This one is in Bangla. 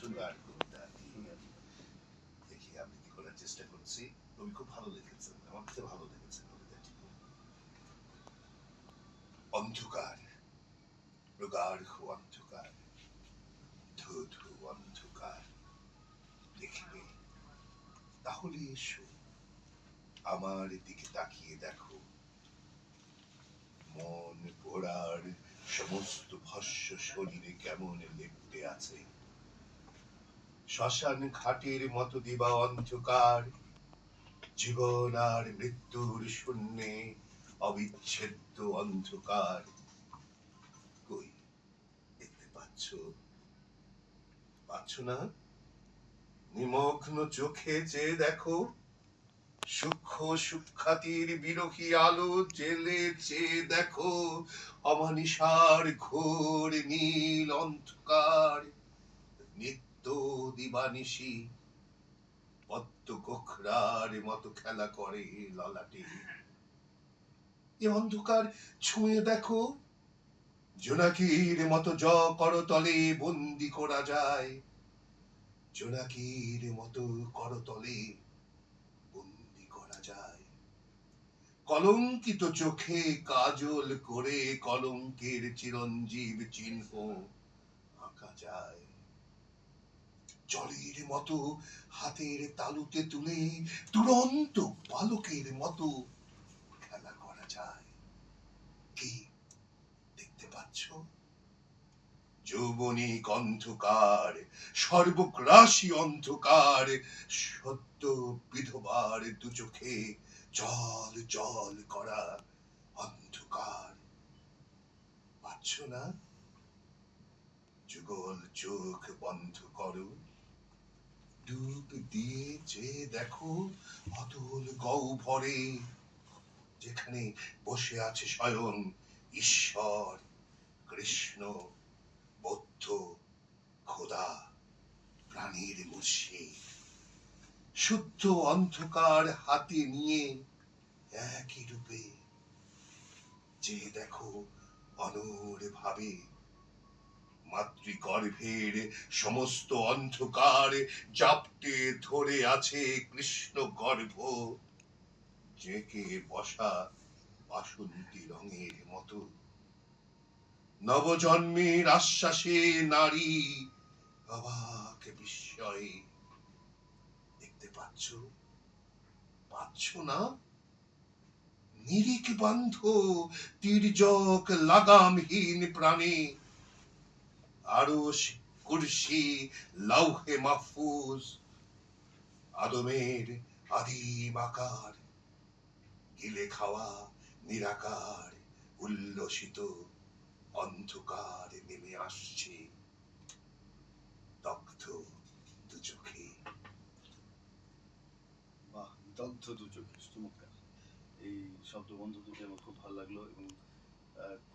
অন্ধকার কবিতা দেখি আবৃত্তি করার চেষ্টা করছি। কবি খুব ভালো লিখেছেন, আমার কাছে ভালো লেগেছে কবিতাটি। অন্ধকার, প্রগাঢ় অন্ধকার, ধু ধু অন্ধকার, দেখিবে তাহলে এসো, আমার দিকে তাকিয়ে দেখো, মন পোড়ার সমস্ত ভস্য শরীরে কেমন লেপ্টে আছে। শ্মশান ঘাটের মতো দিবা অন্ধকার, জীবন আর মৃত্যুর শূন্যে অবিচ্ছেদ্য অন্ধকার। কই দেখতে পাচ্ছ? পাচ্ছ না? নিমগ্ন চোখে চেয়ে দেখো, সূক্ষ্ম সুখ্যাতির বিরোহী আলো জেলে চেয়ে দেখো, অমানিসার ঘোর নীল অন্ধকার, নিত্য দিবানিশি পদ্ম গোখরার মতো খেলা করে ললাটে। এ অন্ধকার ছুঁয়ে দেখো, জোনাকির মতো জ করতলে বন্দি করা যায়, জোনাকির মতো করতলে বন্দি করা যায়। কলঙ্কিত চোখে কাজল করে কলঙ্কের চিরঞ্জীব চিহ্ন আঁকা যায়। জলের মতো হাতের তালুতে তুলে দুরন্ত বালকের মতো খেলা করা যায়। কি দেখতে পাচ্ছ? যৌবনিক অন্ধকার, সর্বগ্রাসী অন্ধকার, সদ্য বিধবার দু চোখে জল জল করা অন্ধকার। পাচ্ছ না? যুগল চোখ বন্ধ করো, ডুব দিয়ে চেয়ে দেখো অতল গহ্বরে, যেখানে বসে আছে স্বয়ং ঈশ্বর, কৃষ্ণ, বৌদ্ধ, খোদা, প্রাণীর মুর্শিদ। শুদ্ধ অন্ধকার হাতে নিয়ে একই রূপে যে দেখো অনর ভাবে, মাতৃগর্ভের সমস্ত অন্ধকার জাপটে ধরে আছে কৃষ্ণ গর্ভ, জেঁকে বসা বাসন্তী রঙের মতো। নবজন্মের আশ্বাসে নারী অবাক বিস্ময়ে। দেখতে পাচ্ছ? পাচ্ছ না? নিরিখ বান্ধ তির্যক লাগামহীন প্রাণে, আরশ কুরসি লৌহে মাহফুজ, আদমের আদিম আকার, গিলে খাওয়া নিরাকার উল্লসিত অন্ধকার নেমে আসছে দগ্ধ দু চোখে। বাহ, দগ্ধ দু চোখে, চমৎকার। এই শব্দবন্ধ দুটি আমার খুব ভালো লাগলো এবং